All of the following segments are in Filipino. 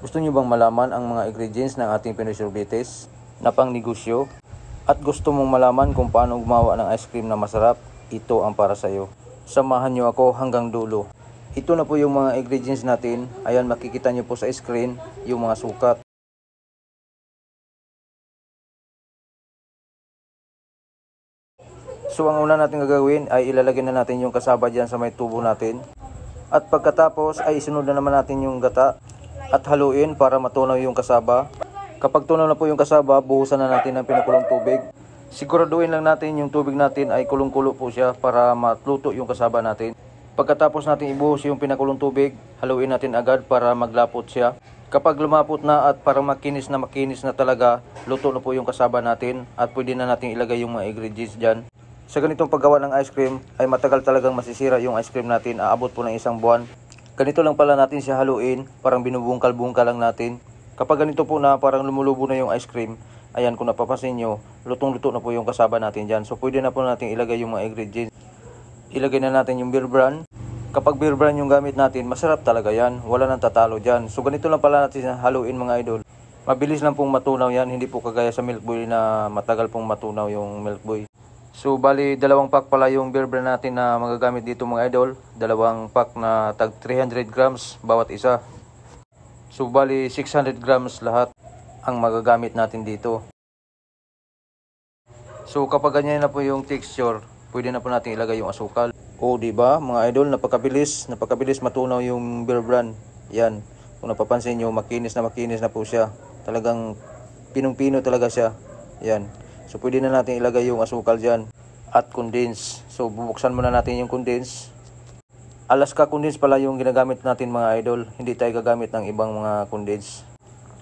Gusto nyo bang malaman ang mga ingredients ng ating Pinoy sorbetes na pang negosyo? At gusto mong malaman kung paano gumawa ng ice cream na masarap? Ito ang para sa iyo. Samahan nyo ako hanggang dulo. Ito na po yung mga ingredients natin. Ayan, makikita nyo po sa screen yung mga sukat. So ang una natin gagawin ay ilalagay na natin yung kasaba dyan sa may tubo natin. At pagkatapos ay isunod na naman natin yung gata at haluin para matunaw yung kasaba. Kapag tunaw na po yung kasaba, buhusan na natin ng pinakulong tubig. Siguraduhin lang natin yung tubig natin ay kulong-kulo po siya para matluto yung kasaba natin. Pagkatapos natin ibuhos yung pinakulong tubig, haluin natin agad para maglapot siya. Kapag lumapot na at parang makinis na talaga, luto na po yung kasaba natin at pwede na natin ilagay yung mga ingredients dyan. Sa ganitong paggawa ng ice cream ay matagal talagang masisira yung ice cream natin, aabot po ng 1 buwan. Ganito lang pala natin siya haluin, parang binubungkal-bungkal lang natin. Kapag ganito po na parang lumulubo na yung ice cream, ayan, kung napapansin nyo, lutong-luto na po yung kasaba natin dyan. So pwede na po natin ilagay yung mga ingredients. Ilagay na natin yung beer brand. Kapag beer brand yung gamit natin, masarap talaga yan, wala nang tatalo dyan. So ganito lang pala natin haluin mga idol. Mabilis lang pong matunaw yan, hindi po kagaya sa Milk Boy na matagal pong matunaw yung Milk Boy. So bali 2 pack pala yung beer brand natin na magagamit dito mga idol. 2 pack na tag 300 grams bawat isa. So bali 600 grams lahat ang magagamit natin dito. So kapag ganyan na po yung texture, pwede na po natin ilagay yung asukal. O diba mga idol, napakabilis matunaw yung beer brand. Yan, kung napapansin nyo, makinis na po siya. Talagang pinong-pino talaga siya. Yan. So pwede na natin ilagay yung asukal dyan at condense. So bubuksan muna natin yung condense. Alaska condense pala yung ginagamit natin mga idol. Hindi tayo gagamit ng ibang mga condense.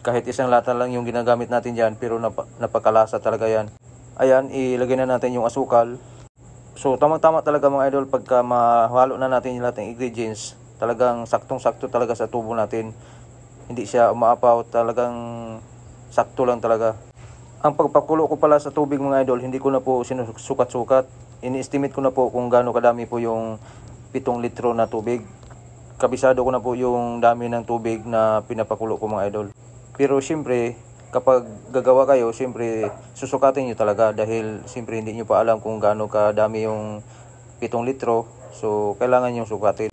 Kahit isang lata lang yung ginagamit natin dyan, pero napakalasa talaga yan. Ayan, ilagay na natin yung asukal. So tamang-tama talaga mga idol, pagka mahalo na natin yung lahat ng ingredients, talagang saktong-sakto talaga sa tubo natin. Hindi siya umaapaw, talagang sakto lang talaga. Ang pagpakulo ko pala sa tubig mga idol, hindi ko na po sinusukat-sukat. Ini-estimate ko na po kung gaano kadami po yung 7 litro na tubig. Kabisado ko na po yung dami ng tubig na pinapakulo ko mga idol. Pero siyempre, kapag gagawa kayo, siyempre susukatin nyo talaga dahil siyempre hindi nyo pa alam kung gaano kadami yung 7 litro. So kailangan nyo sukatin.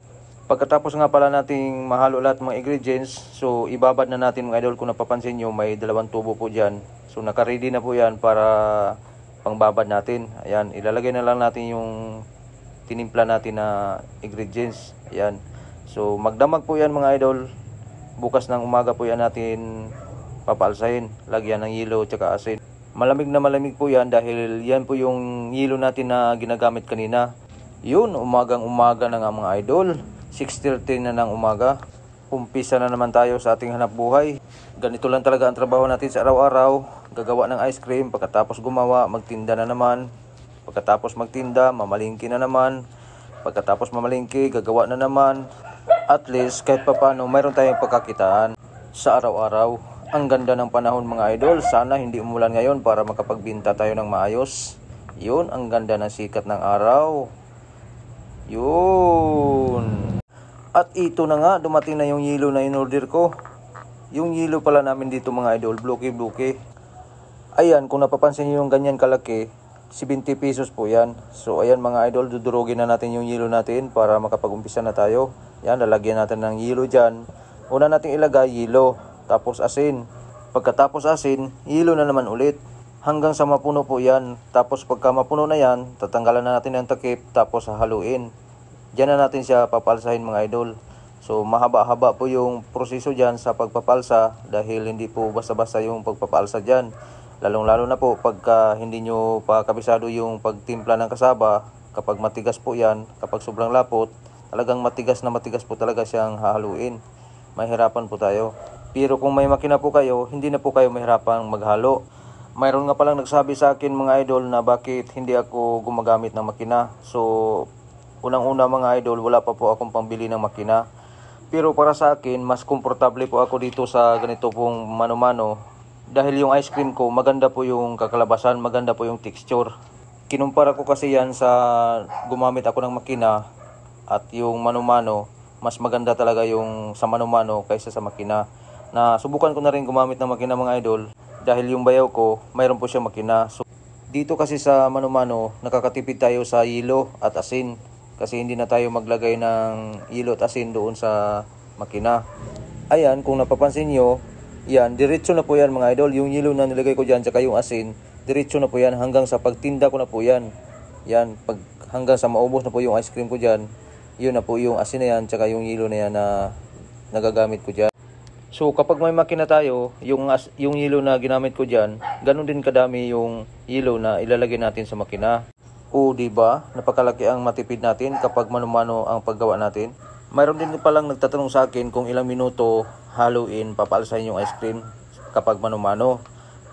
Pagkatapos nga pala nating mahalo lahat mga ingredients, so ibabad na natin mga idol. Kung napapansin nyo, may 2 tubo po dyan. So naka-ready na po yan para pangbabad natin. Ayan, ilalagay na lang natin yung tinimpla natin na ingredients. Ayan. So magdamag po yan mga idol. Bukas ng umaga po yan natin papaalsahin. Lagyan ng yelo tsaka asin. Malamig na malamig po yan dahil yan po yung yelo natin na ginagamit kanina. Yun, umagang umaga na nga mga idol. 6:30 na ng umaga. Umpisa na naman tayo sa ating hanap buhay. Ganito lang talaga ang trabaho natin sa araw-araw. Gagawa ng ice cream, pagkatapos gumawa, magtinda na naman. Pagkatapos magtinda, mamalingki na naman. Pagkatapos mamalingki, gagawa na naman. At least kahit papano mayroon tayong pagkakitaan sa araw-araw. Ang ganda ng panahon mga idol. Sana hindi umulan ngayon para makapagbinta tayo ng maayos. Yun, ang ganda ng sikat ng araw. Yun. At ito na nga, dumating na yung yelo na in-order ko. Yung yelo pala namin dito mga idol, bloke-bloke. Ayan, kung napapansin nyo yung ganyan kalaki, 70 pesos po yan. So ayan mga idol, dudurugin na natin yung yelo natin para makapag-umpisa na tayo. Yan, lalagyan natin ng yelo dyan. Una natin ilagay yelo, tapos asin. Pagkatapos asin, yelo na naman ulit. Hanggang sa mapuno po yan. Tapos pagka mapuno na yan, tatanggalan na natin ng takip, tapos haluin. Diyan na natin siya papalsahin mga idol. So mahaba-haba po yung proseso dyan sa pagpapalsa dahil hindi po basta-basta yung pagpapalsa dyan. Lalong-lalo na po pagka hindi nyo pa kabisado yung pagtimpla ng kasaba. Kapag matigas po yan, kapag sobrang lapot, talagang matigas po talaga siyang hahaluin. Mahirapan po tayo. Pero kung may makina po kayo, hindi na po kayo mahirapan maghalo. Mayroon nga palang nagsabi sa akin mga idol na bakit hindi ako gumagamit ng makina. So unang-una mga idol, wala pa po akong pambili ng makina. Pero para sa akin, mas komportable po ako dito sa ganito pong mano-mano. Dahil yung ice cream ko, maganda po yung kakalabasan, maganda po yung texture. Kinumpara ko kasi yan sa gumamit ako ng makina at yung mano-mano. Mas maganda talaga yung sa mano-mano kaysa sa makina. Na subukan ko na rin gumamit ng makina mga idol dahil yung bayaw ko mayroon po siyang makina. So, dito kasi sa mano-mano nakakatipid tayo sa yelo at asin kasi hindi na tayo maglagay ng yelo at asin doon sa makina. Ayan, kung napapansin nyo, yan, diretso na po yan mga idol. Yung yelo na nilagay ko dyan, tsaka yung asin, diretso na po yan hanggang sa pagtinda ko na po yan. Yan, hanggang sa maubos na po yung ice cream ko dyan, yun na po yung asin na yan, tsaka yung yelo na yan na nagagamit ko dyan. So kapag may makina tayo, yung yelo na ginamit ko dyan, ganun din kadami yung yelo na ilalagay natin sa makina. O diba, napakalaki ang matipid natin kapag mano-mano ang paggawa natin. Mayroon din palang nagtatanong sa akin kung ilang minuto haluin papaalsahin yung ice cream kapag mano-mano.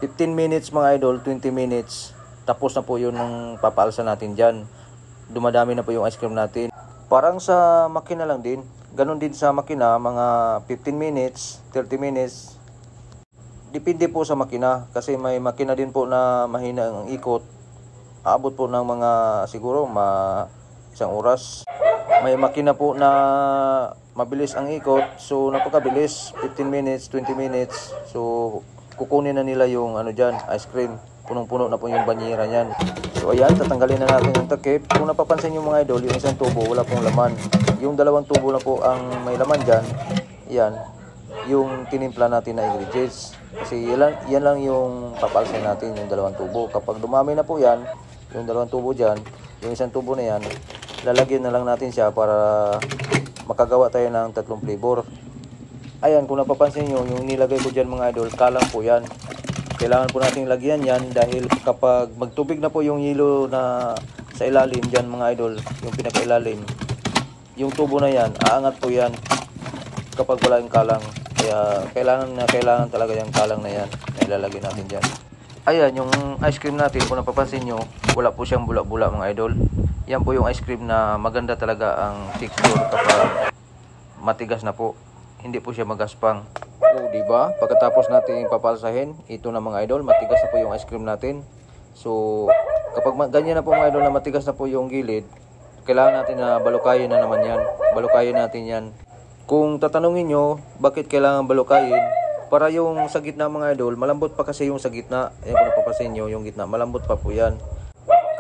15 minutes mga idol, 20 minutes, tapos na po yun ng papaalsa natin dyan. Dumadami na po yung ice cream natin. Parang sa makina lang din, ganun din sa makina, mga 15 minutes, 30 minutes. Depende po sa makina kasi may makina din po na mahina ang ikot. Aabot po ng mga siguro isang oras. May makina po na mabilis ang ikot, so napakabilis, 15 minutes, 20 minutes. So kukunin na nila yung dyan, ice cream. Punong-puno na po yung banyera niyan. So ayan, tatanggalin na natin yung takip. Kung napapansin nyo mga idol, yung isang tubo wala pong laman. Yung dalawang tubo na po ang may laman dyan. Yan, yung tinimpla natin na ingredients. Kasi yan lang yung papalsin natin, yung dalawang tubo. Kapag dumami na po yan, yung dalawang tubo dyan, yung isang tubo na yan, lalagyan na lang natin siya para makagawa tayo ng 3 flavor. Ayan, kung napapansin nyo, yung nilagay ko dyan mga idol, kalang po yan. Kailangan po natin lagyan yan dahil kapag magtubig na po yung yelo na sa ilalim dyan mga idol, yung pinakailalim, yung tubo na yan, aangat po yan kapag wala yung kalang. Kaya kailangan talaga yung kalang na yan na ilalagay natin dyan. Ayan, yung ice cream natin, kung napapansin nyo, wala po siyang bula-bula mga idol. Yan po yung ice cream na maganda talaga ang texture kapag matigas na po. Hindi po siya magaspang. O, diba? Pagkatapos natin papalsahin, ito na mga idol, matigas na po yung ice cream natin. So, kapag ganyan na po mga idol na matigas na po yung gilid, kailangan natin na balukayin na naman yan. Balukayin natin yan. Kung tatanungin nyo, bakit kailangan balukayin? Para yung sa gitna mga idol, malambot pa kasi yung sa gitna. Ayan, kung napapansin nyo, yung gitna, malambot pa po yan.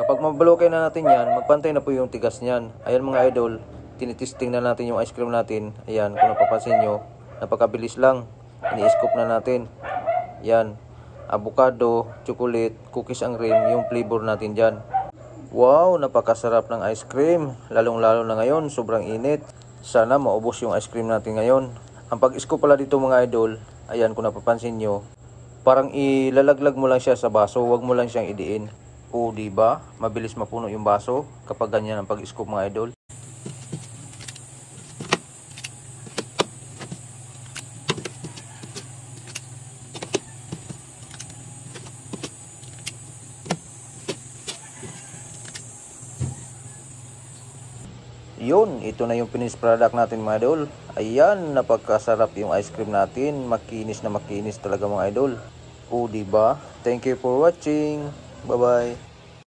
Kapag mabalukay na natin yan, magpantay na po yung tigas niyan. Ayan mga idol, tinitesting na natin yung ice cream natin. Ayan, kung napapansin nyo, napakabilis lang. Ini-scoop na natin. Yan, avocado, chocolate, cookies ang rim, yung flavor natin dyan. Wow, napakasarap ng ice cream. Lalong-lalo na ngayon, sobrang init. Sana maubos yung ice cream natin ngayon. Ang pag-scoop pala dito mga idol, ayan, kung napapansin nyo, parang ilalaglag mo lang siya sa baso, wag mo lang siyang idiin. O diba, mabilis mapuno yung baso kapag ganyan ang pag-scoop mga idol. Yun, ito na yung finished product natin mga idol. Ayan, napakasarap yung ice cream natin. Makinis na makinis talaga mga idol. O diba? Thank you for watching. Bye bye.